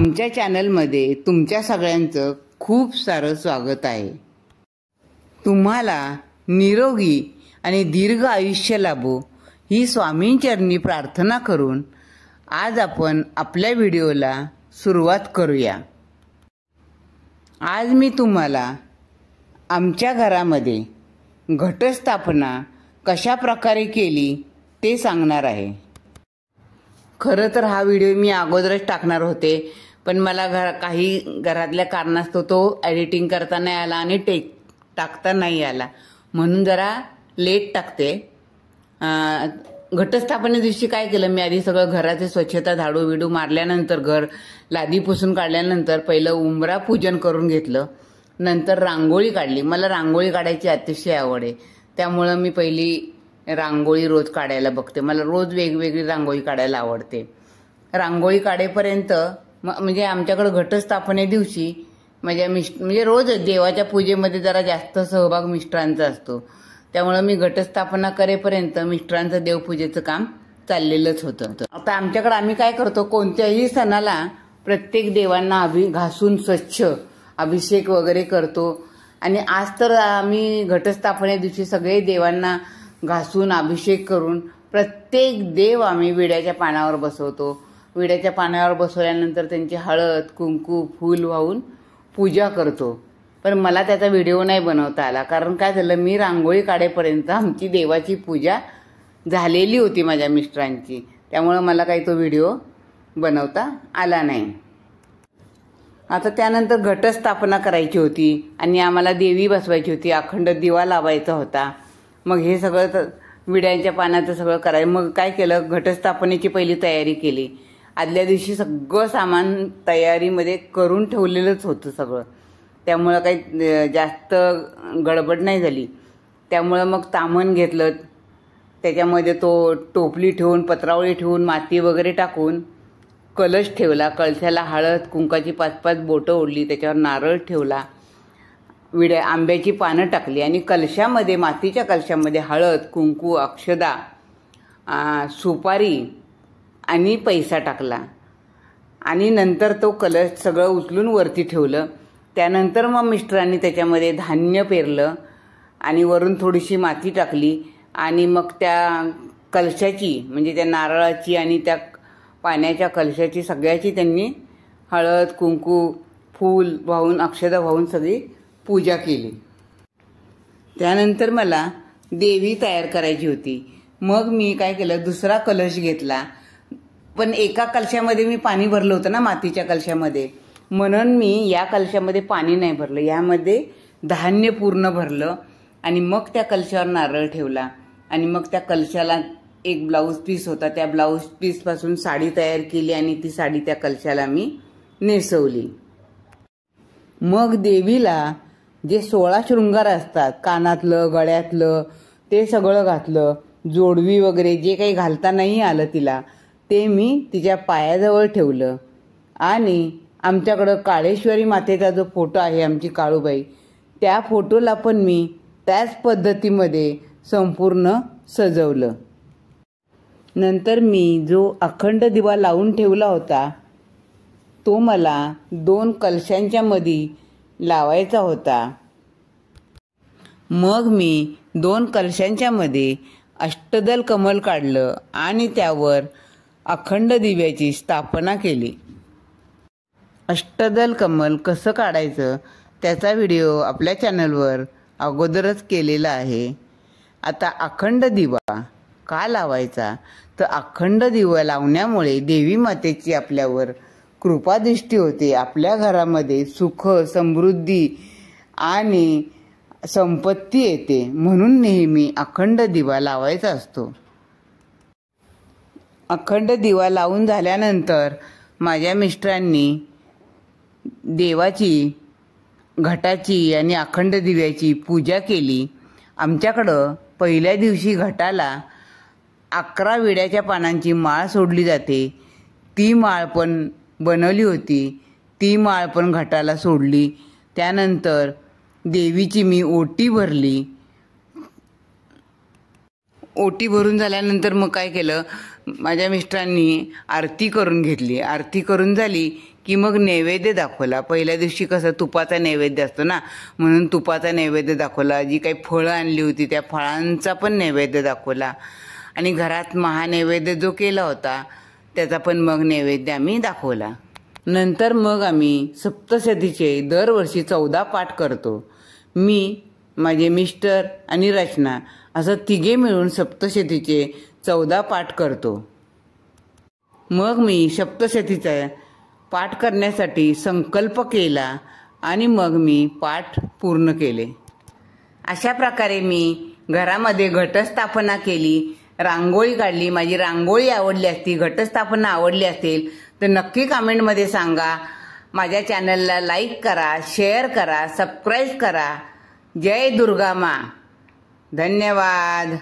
आमच्या चॅनलमध्ये तुमच्या सगळ्यांचं खूप सारं स्वागत आहे। तुम्हाला निरोगी आणि दीर्घ आयुष्य लाभो ही स्वामींचरणी प्रार्थना करून आज आपण आपल्या व्हिडिओला सुरुवात करूया। आज मी तुम्हाला आमच्या घरामध्ये घटस्थापना कशा प्रकारे केली ते सांगणार आहे। खरं तर हा व्हिडिओ मी अगोदरच टाकणार होते, पण मला काही घरातल्या कारणास्तव तो एडिटिंग करता नाही आला आणि टाकता नाही आला, म्हणून जरा लेट टाकते। घटस्थापने दिवशी काय केलं मी, आधी सगळं घराची स्वच्छता झाडू बिडू मारल्यानंतर, घर लादी पुसून काढल्यानंतर पहिलं उंबरा पूजन करून घेतलं, नंतर रांगोळी काढली। मला रांगोळी काढायची अतिशय आवड आहे, त्यामुळे मी पहिली रांगोळी रोज काढायला बघते। मला रोज वेगवेगळी रांगोळी काढायला आवडते। रांगोळी काढेपर्यंत म्हणजे आमच्याकडे घटस्थापने दिवशी म्हणजे रोज देवाच्या पूजेमध्ये जरा जास्त सहभाग मिस्टरांचा असतो, त्यामुळे मी घटस्थापना करेपर्यंत मिस्टरांचं देवपूजेचं काम चाललेलंच होतं। आता आमच्याकडे आम्ही काय करतो, कोणत्याही सणाला प्रत्येक देवांना घासून स्वच्छ अभिषेक वगैरे करतो। आणि आज तर आम्ही घटस्थापने दिवशी सगळे देवांना घासून अभिषेक करून प्रत्येक देव आम्ही विड्याच्या पानावर बसवतो। विड्याच्या पानावर बसवल्यानंतर त्यांची हळद कुंकू फूल वाहून पूजा करतो। पण मला त्याचा व्हिडिओ नाही बनवता आला, कारण काय झालं, मी रांगोळी काढेपर्यंत आमची देवाची पूजा झालेली होती माझ्या मिस्टरांची, त्यामुळे मला काही तो व्हिडिओ बनवता आला नाही। आता त्यानंतर घटस्थापना करायची होती आणि आम्हाला देवी बसवायची होती, अखंड दिवा लावायचा होता। मग हे सगळं विड्यांच्या पानाचं सगळं करायचं। मग काय केलं, घटस्थापनेची पहिली तयारी केली। आदल्या दिवशी सगळं सामान तयारीमध्ये करून ठेवलेलंच होतं सगळं, त्यामुळं काही जास्त गडबड नाही झाली। त्यामुळं मग तामण घेतलं, त्याच्यामध्ये तो टोपली ठेवून पत्रावळी ठेवून माती वगैरे टाकून कलश ठेवला। कळशाला हळद कुंकाची 5-5 बोटं ओढली, त्याच्यावर नारळ ठेवला, आंब्याची पानं टाकली आणि कलशामध्ये, मातीच्या कलशामध्ये हळद कुंकू अक्षदा सुपारी आणि पैसा टाकला आणि नंतर तो कलश सगळं उचलून वरती ठेवलं। त्यानंतर मग मिस्टरांनी त्याच्यामध्ये धान्य पेरलं आणि वरून थोडीशी माती टाकली आणि मग त्या कलशाची म्हणजे त्या नारळाची आणि त्या पाण्याच्या कलशाची सगळ्याची त्यांनी हळद कुंकू फूल वाहून अक्षदा वाहून सगळी पूजा केली। त्यानंतर मला देवी तयार करायची होती। मग मी काय केलं, दुसरा कलश घेतला, पण एका कलशामध्ये मी पाणी भरलं होतं ना मातीच्या कलशामध्ये, म्हणून मी या कलशामध्ये पाणी नाही भरलं, यामध्ये धान्य पूर्ण भरलं आणि मग त्या कलशावर नारळ ठेवला आणि मग त्या कलशाला एक ब्लाऊज पीस होता, त्या ब्लाऊज पीसपासून साडी तयार केली आणि ती साडी त्या कलशाला मी नेसवली। मग देवीला जे 16 शृंगार असतात, कानातलं गळ्यातलं ते सगळं घातलं, जोडवी वगैरे जे काही घालता नाही आलं तिला ते मी तिच्या पायाजवळ ठेवलं आणि आमच्याकडं काळेश्वरी मातेचा जो फोटो आहे आमची काळूबाई, त्या फोटोला पण मी त्याच पद्धतीमध्ये संपूर्ण सजवलं। नंतर मी जो अखंड दिवा लावून ठेवला होता तो मला 2 कलशांच्या मध्ये लावायचा होता। मग मी 2 कलशांच्या मध्ये अष्टदल कमल काढलं आणि त्यावर अखंड दिव्याची स्थापना केली। अष्टदल कमल कसं काढायचं त्याचा व्हिडिओ आपल्या चॅनलवर अगोदरच केलेला आहे। आता अखंड दिवा का लावायचा, तर अखंड दिवा लावण्यामुळे देवी मातेची आपल्यावर कृपादृष्टी होते, आपल्या घरामध्ये सुख समृद्धी आणि संपत्ती येते, म्हणून नेहमी अखंड दिवा लावायचा असतो। अखंड दिवा लावून झाल्यानंतर माझ्या मिस्टरांनी देवाची घटाची आणि अखंड दिव्याची पूजा केली। आमच्याकडं पहिल्या दिवशी घटाला 11 विड्याच्या पानांची माळ सोडली जाते, ती माळ पण बनवली होती, ती माळ पण घटाला सोडली। त्यानंतर देवीची मी ओटी भरली। ओटी भरून झाल्यानंतर मग काय केलं, माझ्या मिस्टरांनी आरती करून घेतली. आरती करून झाली की मग नैवेद्य दाखवला. पहिल्या दिवशी कसं तुपाचा नैवेद्य असतो ना, म्हणून तुपाचा नैवेद्य दाखवला. जी काही फळं आणली होती त्या फळांचा पण नैवेद्य दाखवला आणि घरात महानैवेद्य जो केला होता त्याचा पण मग नैवेद्य आम्ही दाखवला. नंतर मग आम्ही सप्तशतीचे दरवर्षी 14 पाठ करतो. मी, माझे मिस्टर आणि रचना असं तिघे मिळून सप्तशतीचे 14 पाठ करतो. मग मी सप्तशतीचा पाठ करण्यासाठी संकल्प केला आणि मग मी पाठ पूर्ण केले. अशा प्रकारे मी घरामध्ये घटस्थापना केली, रांगोळी काढली. माझी रांगोळी आवडली असती, घटस्थापना आवडली असेल तर नक्की कमेंटमध्ये सांगा. माझ्या चॅनलला लाईक करा, शेअर करा, सबस्क्राईब करा. जय दुर्गा माँ. धन्यवाद.